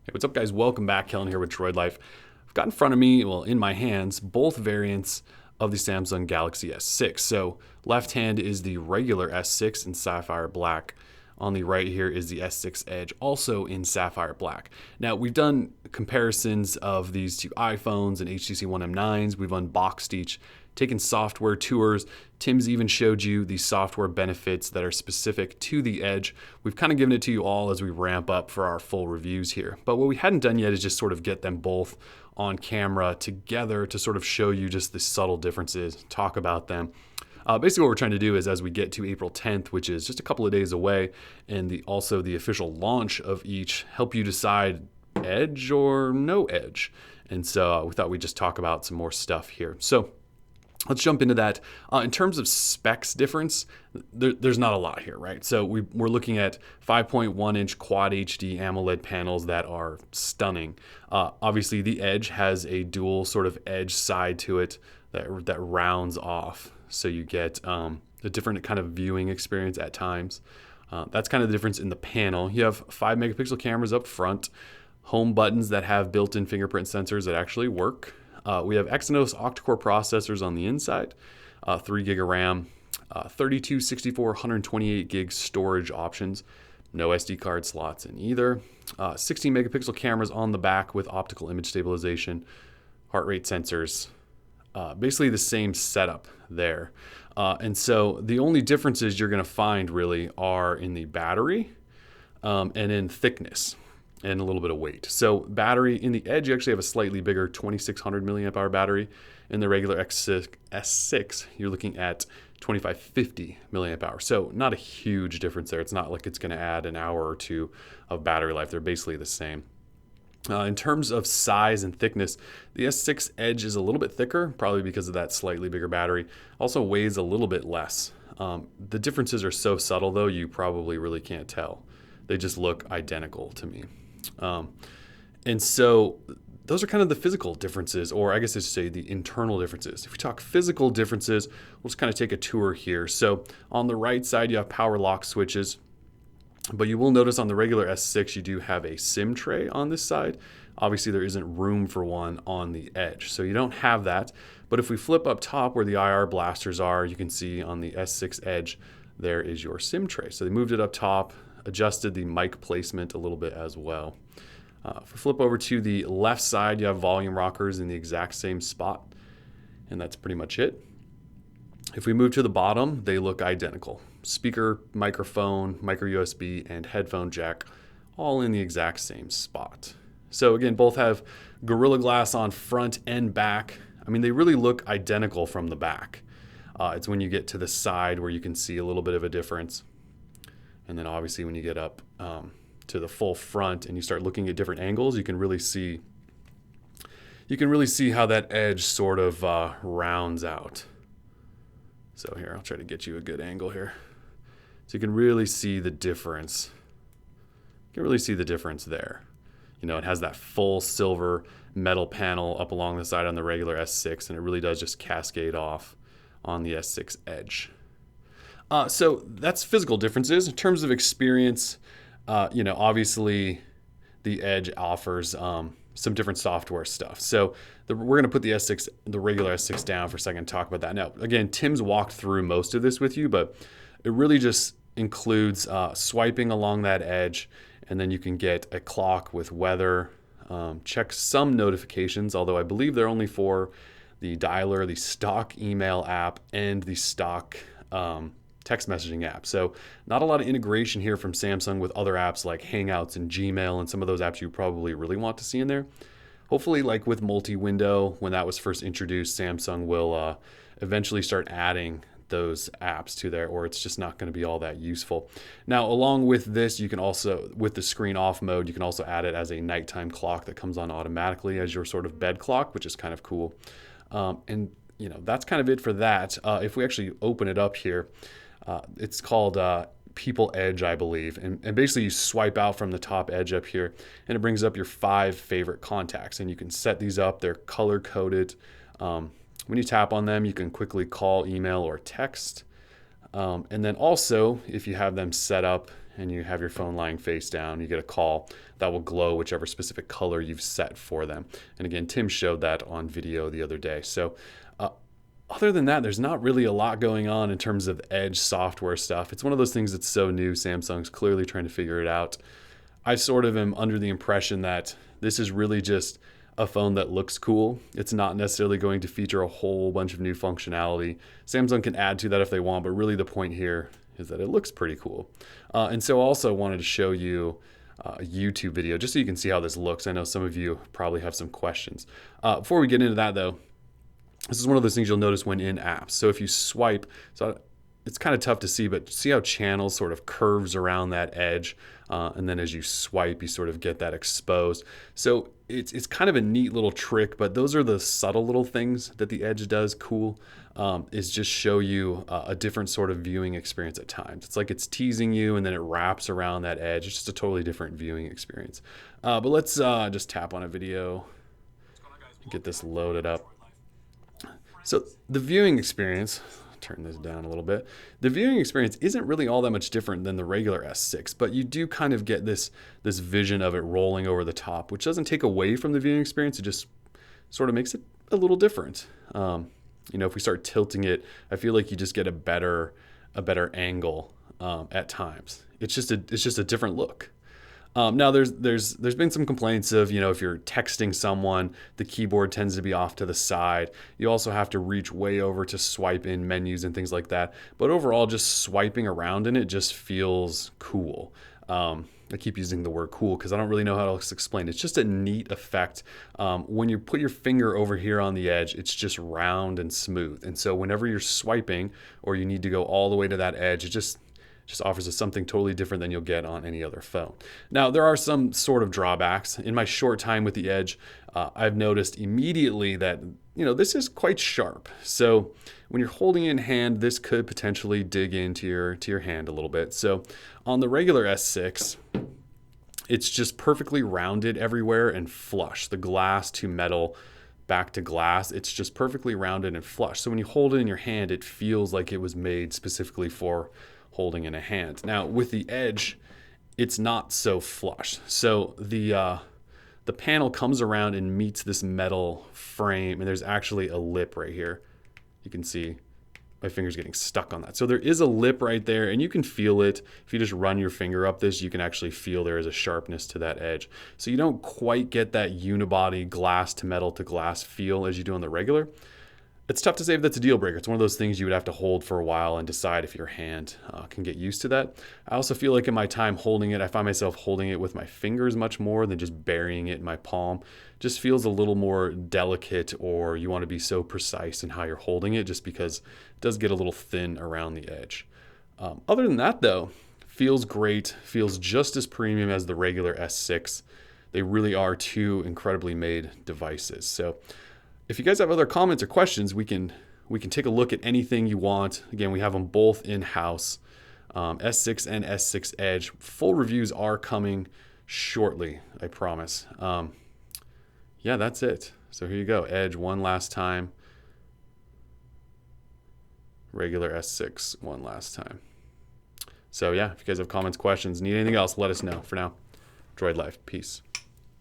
Hey, what's up guys? Welcome back. Kellen here with Droid Life. I've got in front of me, well, in my hands, both variants of the Samsung Galaxy S6. So left hand is the regular S6 in sapphire black. On the right here is the S6 Edge, also in sapphire black. Now, we've done comparisons of these two iPhones and HTC One M9s. We've unboxed each, taken software tours. Tim's even showed you the software benefits that are specific to the Edge. We've kind of given it to you all as we ramp up for our full reviews here. But what we hadn't done yet is just sort of get them both on camera together to sort of show you just the subtle differences, talk about them. Basically what we're trying to do is as we get to April 10th, which is just a couple of days away, and also the official launch of each, help you decide Edge or no Edge. And so we thought we'd just talk about some more stuff here. So let's jump into that. In terms of specs difference, there's not a lot here, right? So we're looking at 5.1-inch Quad HD AMOLED panels that are stunning. Obviously, the Edge has a dual sort of edge side to it that rounds off. So you get a different kind of viewing experience at times. That's kind of the difference in the panel. You have 5-megapixel cameras up front, home buttons that have built-in fingerprint sensors that actually work. We have Exynos octa-core processors on the inside, 3 gig of RAM, 32, 64, 128 gig storage options, no SD card slots in either, 16 megapixel cameras on the back with optical image stabilization, heart rate sensors, basically the same setup there. And so the only differences you're going to find really are in the battery and in thickness and a little bit of weight. So battery in the Edge, you actually have a slightly bigger 2600 milliamp hour battery. In the regular S6, you're looking at 2550 milliamp hour. So not a huge difference there. It's not like it's going to add an hour or two of battery life. They're basically the same. In terms of size and thickness, the S6 Edge is a little bit thicker, probably because of that slightly bigger battery. Also weighs a little bit less. The differences are so subtle, though, you probably really can't tell. They just look identical to me. And so those are kind of the physical differences, or I guess I should say the internal differences. If we talk physical differences, we'll just kind of take a tour here. So on the right side, you have power lock switches. But you will notice on the regular S6, you do have a SIM tray on this side. Obviously, there isn't room for one on the Edge, so you don't have that. But if we flip up top where the IR blasters are, you can see on the S6 Edge, there is your SIM tray. So they moved it up top, adjusted the mic placement a little bit as well. If we flip over to the left side, you have volume rockers in the exact same spot, and that's pretty much it. If we move to the bottom, they look identical. Speaker, microphone, micro USB, and headphone jack, all in the exact same spot. So again, both have Gorilla Glass on front and back. I mean, they really look identical from the back. It's when you get to the side where you can see a little bit of a difference. And then obviously when you get up to the full front and you start looking at different angles, you can really see how that Edge sort of rounds out. So here, I'll try to get you a good angle here. So you can really see the difference. You can really see the difference there. You know, it has that full silver metal panel up along the side on the regular S6, and it really does just cascade off on the S6 Edge. So that's physical differences. In terms of experience, obviously the Edge offers some different software stuff. So we're going to put the regular S6 down for a second and talk about that. Now, again, Tim's walked through most of this with you, but it really just includes swiping along that Edge, and then you can get a clock with weather, check some notifications, although I believe they're only for the dialer, the stock email app, and the stock text messaging app. So not a lot of integration here from Samsung with other apps like Hangouts and Gmail and some of those apps you probably really want to see in there. Hopefully, like with multi-window, when that was first introduced, Samsung will eventually start adding those apps to there, or it's just not going to be all that useful. Now, along with this, you can also, with the screen off mode, you can also add it as a nighttime clock that comes on automatically as your sort of bed clock, which is kind of cool. And that's kind of it for that. If we actually open it up here, it's called People Edge, I believe. And basically you swipe out from the top edge up here and it brings up your 5 favorite contacts. And you can set these up. They're color coded. When you tap on them, you can quickly call, email, or text. And then also, if you have them set up and you have your phone lying face down, you get a call that will glow whichever specific color you've set for them. And again, Tim showed that on video the other day. So other than that, there's not really a lot going on in terms of edge software stuff. It's one of those things that's so new. Samsung's clearly trying to figure it out. I sort of am under the impression that this is really just a phone that looks cool. It's not necessarily going to feature a whole bunch of new functionality. Samsung can add to that if they want, but really the point here is that it looks pretty cool. And so I also wanted to show you a YouTube video just so you can see how this looks. I know some of you probably have some questions. Before we get into that though, this is one of those things you'll notice when in apps. So if you swipe, so it's kind of tough to see, but see how channels sort of curves around that edge. And then as you swipe, you sort of get that exposed. So it's kind of a neat little trick, but those are the subtle little things that the edge does cool, is just show you a different sort of viewing experience at times. It's like it's teasing you and then it wraps around that edge. It's just a totally different viewing experience. But let's just tap on a video, get this loaded up. So the viewing experience, turn this down a little bit. The viewing experience isn't really all that much different than the regular S6, but you do kind of get this vision of it rolling over the top, which doesn't take away from the viewing experience. It just sort of makes it a little different. You know, if we start tilting it, I feel like you just get a better angle at times. It's just a different look. Now there's been some complaints of, you know, if you're texting someone, the keyboard tends to be off to the side. You also have to reach way over to swipe in menus and things like that. But overall, just swiping around in it just feels cool. I keep using the word cool because I don't really know how to explain it. It's just a neat effect. When you put your finger over here on the edge, it's just round and smooth. And so whenever you're swiping or you need to go all the way to that edge, it just offers us something totally different than you'll get on any other phone. Now, there are some sort of drawbacks. In my short time with the Edge, I've noticed immediately that, you know, this is quite sharp. So when you're holding it in hand, this could potentially dig into your hand a little bit. So on the regular S6, it's just perfectly rounded everywhere and flush. The glass to metal, back to glass, it's just perfectly rounded and flush. So when you hold it in your hand, it feels like it was made specifically for holding in a hand. Now with the Edge, it's not so flush. So the panel comes around and meets this metal frame, and there's actually a lip right here. You can see my finger's getting stuck on that. So there is a lip right there, and you can feel it. If you just run your finger up this, you can actually feel there is a sharpness to that edge. So you don't quite get that unibody glass to metal to glass feel as you do on the regular. It's tough to say if that's a deal breaker. It's one of those things you would have to hold for a while and decide if your hand can get used to that. I also feel like in my time holding it, I find myself holding it with my fingers much more than just burying it in my palm. Just feels a little more delicate, or you want to be so precise in how you're holding it just because it does get a little thin around the edge. Other than that though, feels great, feels just as premium as the regular S6. They really are two incredibly made devices. So if you guys have other comments or questions, we can take a look at anything you want. Again, we have them both in-house, S6 and S6 Edge. Full reviews are coming shortly, I promise. Yeah, that's it. So here you go, Edge one last time, regular S6 one last time. So yeah, if you guys have comments, questions, need anything else, let us know. For now, Droid Life, peace.